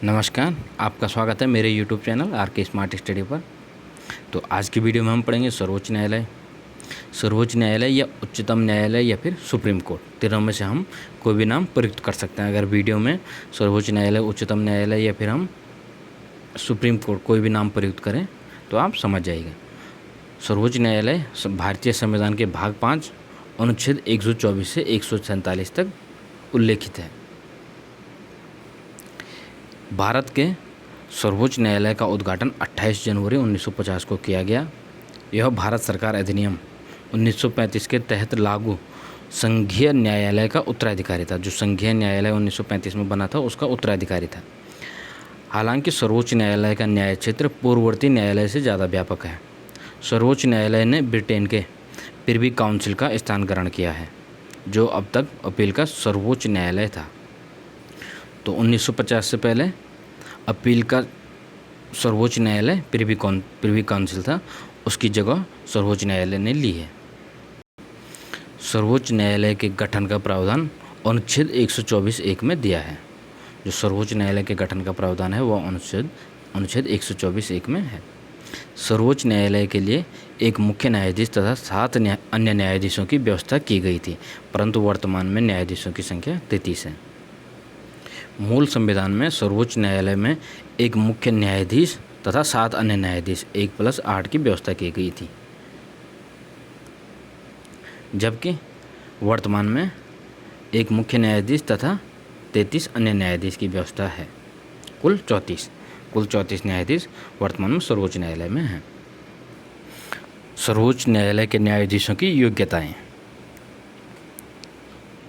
नमस्कार, आपका स्वागत है मेरे यूट्यूब चैनल आर के स्मार्ट स्टडी पर। तो आज की वीडियो में हम पढ़ेंगे सर्वोच्च न्यायालय। सर्वोच्च न्यायालय या उच्चतम न्यायालय या फिर सुप्रीम कोर्ट, तीनों में से हम कोई भी नाम प्रयुक्त कर सकते हैं। अगर वीडियो में सर्वोच्च न्यायालय, उच्चतम न्यायालय या फिर हम सुप्रीम कोर्ट कोई भी नाम प्रयुक्त करें तो आप समझ जाइएगा। सर्वोच्च न्यायालय भारतीय संविधान के भाग 5 अनुच्छेद 124 से 147 तक उल्लेखित है। भारत के सर्वोच्च न्यायालय का उद्घाटन 28 जनवरी 1950 को किया गया। यह भारत सरकार अधिनियम 1935 के तहत लागू संघीय न्यायालय का उत्तराधिकारी था। जो संघीय न्यायालय 1935 में बना था उसका उत्तराधिकारी था। हालांकि सर्वोच्च न्यायालय का न्याय क्षेत्र पूर्ववर्ती न्यायालय से ज़्यादा व्यापक है। सर्वोच्च न्यायालय ने ब्रिटेन के प्रिवी काउंसिल का स्थान ग्रहण किया है, जो अब तक अपील का सर्वोच्च न्यायालय था। तो 1950 से पहले अपील का सर्वोच्च न्यायालय प्रिवी काउंसिल था, उसकी जगह सर्वोच्च न्यायालय ने ली है। सर्वोच्च न्यायालय के गठन का प्रावधान अनुच्छेद 124(1) में दिया है। जो सर्वोच्च न्यायालय के गठन का प्रावधान है वह अनुच्छेद 124(1) में है। सर्वोच्च न्यायालय के लिए एक मुख्य न्यायाधीश तथा 7 अन्य न्यायाधीशों की व्यवस्था की गई थी, परंतु वर्तमान में न्यायाधीशों की संख्या 33 है। मूल संविधान में सर्वोच्च न्यायालय में एक मुख्य न्यायाधीश तथा 7 अन्य न्यायाधीश 1+8 की व्यवस्था की गई थी, जबकि वर्तमान में एक मुख्य न्यायाधीश तथा 33 अन्य न्यायाधीश की व्यवस्था है। कुल 34 न्यायाधीश वर्तमान में सर्वोच्च न्यायालय में हैं। सर्वोच्च न्यायालय के न्यायाधीशों की योग्यताएं: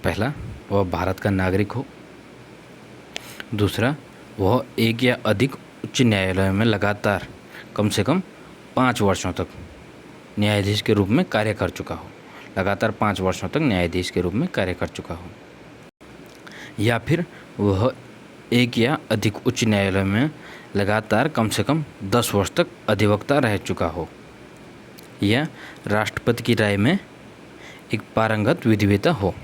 पहला, वह भारत का नागरिक हो। दूसरा, वह एक या अधिक उच्च न्यायालयों में लगातार कम से कम 5 वर्षों तक न्यायाधीश के रूप में कार्य कर चुका हो। लगातार 5 वर्षों तक न्यायाधीश के रूप में कार्य कर चुका हो। या फिर वह एक या अधिक उच्च न्यायालय में लगातार कम से कम 10 वर्ष तक अधिवक्ता रह चुका हो। या राष्ट्रपति की राय में एक पारंगत विधिवेत्ता हो।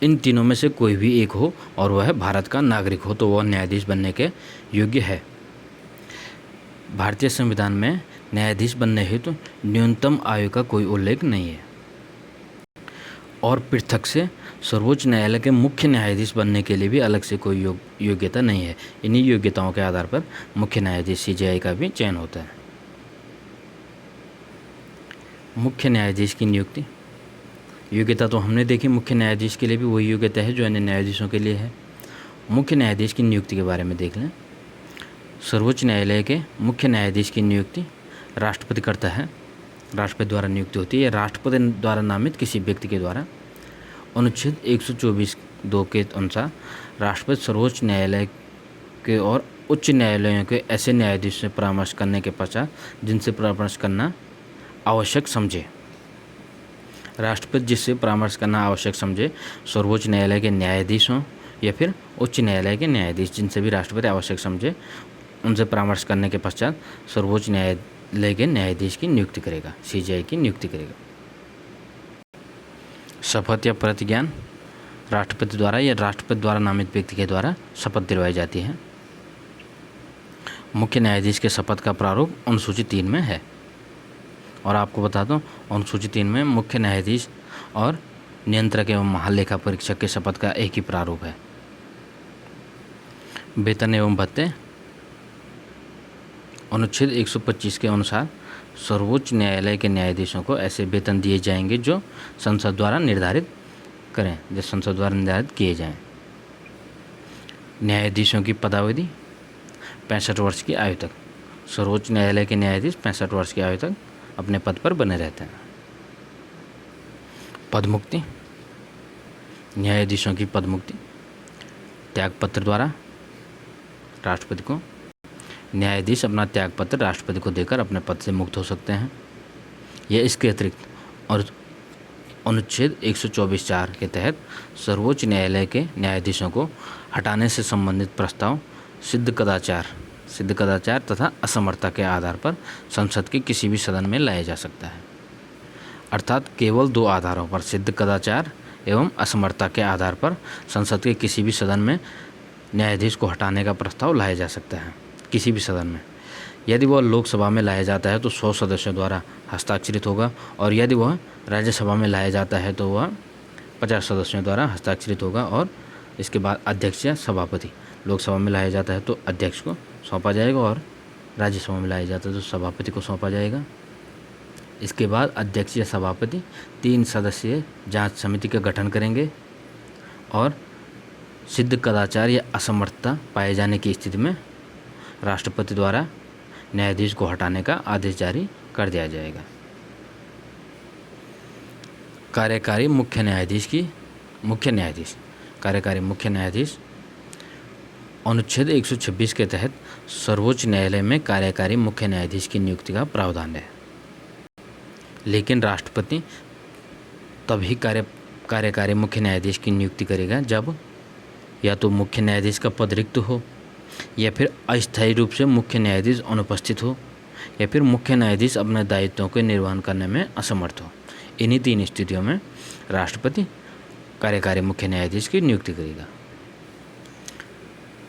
इन तीनों में से कोई भी एक हो और वह भारत का नागरिक हो तो वह न्यायाधीश बनने के योग्य है। भारतीय संविधान में न्यायाधीश बनने हेतु न्यूनतम आयु का कोई उल्लेख नहीं है। और पृथक से सर्वोच्च न्यायालय के मुख्य न्यायाधीश बनने के लिए भी अलग से कोई योग्यता नहीं है। इन्हीं योग्यताओं के आधार पर मुख्य न्यायाधीश CJI का भी चयन होता है। मुख्य न्यायाधीश की नियुक्ति योग्यता तो हमने देखी, मुख्य न्यायाधीश के लिए भी वही योग्यता है जो अन्य न्यायाधीशों के लिए है। मुख्य न्यायाधीश की नियुक्ति के बारे में देख लें। सर्वोच्च न्यायालय के मुख्य न्यायाधीश की नियुक्ति राष्ट्रपति करता है। राष्ट्रपति द्वारा नियुक्ति होती है, राष्ट्रपति द्वारा नामित किसी व्यक्ति के द्वारा। अनुच्छेद 124(2) के अनुसार राष्ट्रपति सर्वोच्च न्यायालय के और उच्च न्यायालयों के ऐसे न्यायाधीश से परामर्श करने के पश्चात जिनसे परामर्श करना आवश्यक समझे। राष्ट्रपति जिससे परामर्श करना आवश्यक समझे, सर्वोच्च न्यायालय के न्यायाधीशों या फिर उच्च न्यायालय के न्यायाधीश जिनसे भी राष्ट्रपति आवश्यक समझे, उनसे परामर्श करने के पश्चात सर्वोच्च न्यायालय के न्यायाधीश की नियुक्ति करेगा, CJI की नियुक्ति करेगा। शपथ या प्रतिज्ञान राष्ट्रपति द्वारा या राष्ट्रपति द्वारा नामित व्यक्ति के द्वारा शपथ दिलवाई जाती है। मुख्य न्यायाधीश के शपथ का प्रारूप अनुसूची 3 में है। और आपको बता दूं, अनुसूची 3 में मुख्य न्यायाधीश और नियंत्रक एवं महालेखा परीक्षक के शपथ का एक ही प्रारूप है। वेतन एवं भत्ते अनुच्छेद 125 के अनुसार सर्वोच्च न्यायालय के न्यायाधीशों को ऐसे वेतन दिए जाएंगे जो संसद द्वारा निर्धारित किए जाएं। न्यायाधीशों की पदावधि 65 वर्ष की आयु तक। सर्वोच्च न्यायालय के न्यायाधीश 65 वर्ष की आयु तक अपने पद पर बने रहते हैं। पदमुक्ति, न्यायाधीशों की पदमुक्ति त्यागपत्र द्वारा राष्ट्रपति को, न्यायाधीश अपना त्यागपत्र राष्ट्रपति को देकर अपने पद से मुक्त हो सकते हैं। यह इसके अतिरिक्त और अनुच्छेद 124(4) के तहत सर्वोच्च न्यायालय के न्यायाधीशों को हटाने से संबंधित प्रस्ताव सिद्ध कदाचार तथा असमर्थता के आधार पर संसद के किसी भी सदन में लाया जा सकता है। अर्थात केवल 2 आधारों पर, सिद्ध कदाचार एवं असमर्थता के आधार पर संसद के किसी भी सदन में न्यायाधीश को हटाने का प्रस्ताव लाया जा सकता है किसी भी सदन में। यदि वह लोकसभा में लाया जाता है तो 100 सदस्यों द्वारा हस्ताक्षरित होगा, और यदि वह राज्यसभा में लाया जाता है तो वह 50 सदस्यों द्वारा हस्ताक्षरित होगा। और इसके बाद अध्यक्ष या सभापति, लोकसभा में लाया जाता है तो अध्यक्ष को सौंपा जाएगा, और राज्यसभा में लाया जाता है तो सभापति को सौंपा जाएगा। इसके बाद अध्यक्ष या सभापति 3 सदस्यीय जांच समिति का गठन करेंगे, और सिद्ध कदाचार या असमर्थता पाए जाने की स्थिति में राष्ट्रपति द्वारा न्यायाधीश को हटाने का आदेश जारी कर दिया जाएगा। कार्यकारी मुख्य न्यायाधीश कार्यकारी मुख्य न्यायाधीश अनुच्छेद 126 के तहत सर्वोच्च न्यायालय में कार्यकारी मुख्य न्यायाधीश की नियुक्ति का प्रावधान है। लेकिन राष्ट्रपति तभी कार्यकारी मुख्य न्यायाधीश की नियुक्ति करेगा जब या तो मुख्य न्यायाधीश का पद रिक्त हो, या फिर अस्थायी रूप से मुख्य न्यायाधीश अनुपस्थित हो, या फिर मुख्य न्यायाधीश अपने दायित्वों के निर्वहन करने में असमर्थ हो। इन्हीं 3 स्थितियों में राष्ट्रपति कार्यकारी मुख्य न्यायाधीश की नियुक्ति करेगा।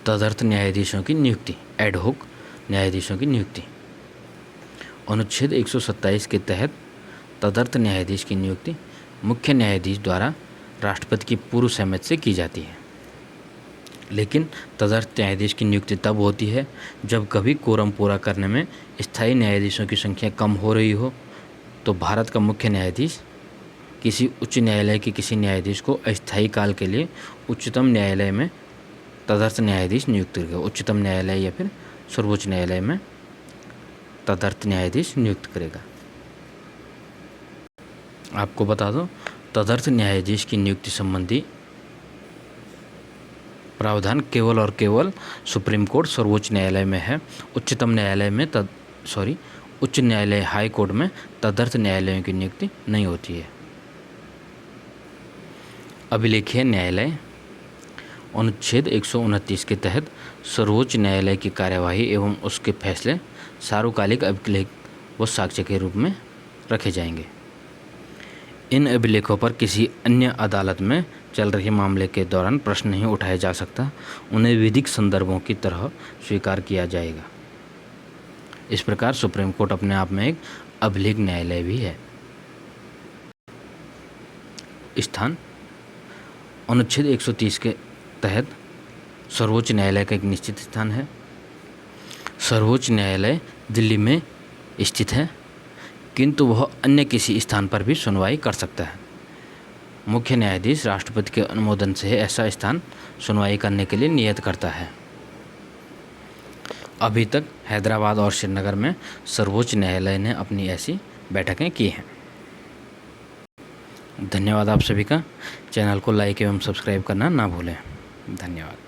तदर्थ न्यायाधीशों की नियुक्ति, एडहोक न्यायाधीशों की नियुक्ति। अनुच्छेद 127 के तहत तदर्थ न्यायाधीश की नियुक्ति मुख्य न्यायाधीश द्वारा राष्ट्रपति की पूर्व सहमति से की जाती है। लेकिन तदर्थ न्यायाधीश की नियुक्ति तब होती है जब कभी कोरम पूरा करने में स्थायी न्यायाधीशों की संख्या कम हो रही हो, तो भारत का मुख्य न्यायाधीश किसी उच्च न्यायालय के किसी न्यायाधीश को अस्थायी काल के लिए उच्चतम न्यायालय में तदर्थ न्यायाधीश नियुक्त करेगा। उच्चतम न्यायालय या फिर सर्वोच्च न्यायालय में तदर्थ न्यायाधीश नियुक्त करेगा। आपको बता दो, तदर्थ न्यायाधीश की नियुक्ति संबंधी प्रावधान केवल और केवल सुप्रीम कोर्ट सर्वोच्च न्यायालय में है। उच्चतम न्यायालय में उच्च न्यायालय हाई कोर्ट में तदर्थ न्यायालयों की नियुक्ति नहीं होती है। अभिलेखीय न्यायालय अनुच्छेद 129 के तहत सर्वोच्च न्यायालय की कार्यवाही एवं उसके फैसले सार्वकालिक अभिलेख व साक्ष्य के रूप में रखे जाएंगे। इन अभिलेखों पर किसी अन्य अदालत में चल रहे मामले के दौरान प्रश्न नहीं उठाया जा सकता, उन्हें विधिक संदर्भों की तरह स्वीकार किया जाएगा। इस प्रकार सुप्रीम कोर्ट अपने आप में एक अभिलेख न्यायालय भी है। स्थान अनुच्छेद 130 के तहत सर्वोच्च न्यायालय का एक निश्चित स्थान है। सर्वोच्च न्यायालय दिल्ली में स्थित है, किंतु वह अन्य किसी स्थान पर भी सुनवाई कर सकता है। मुख्य न्यायाधीश राष्ट्रपति के अनुमोदन से ऐसा स्थान सुनवाई करने के लिए नियत करता है। अभी तक हैदराबाद और श्रीनगर में सर्वोच्च न्यायालय ने अपनी ऐसी बैठकें की हैं। धन्यवाद आप सभी का। चैनल को लाइक एवं सब्सक्राइब करना ना भूलें। धन्यवाद।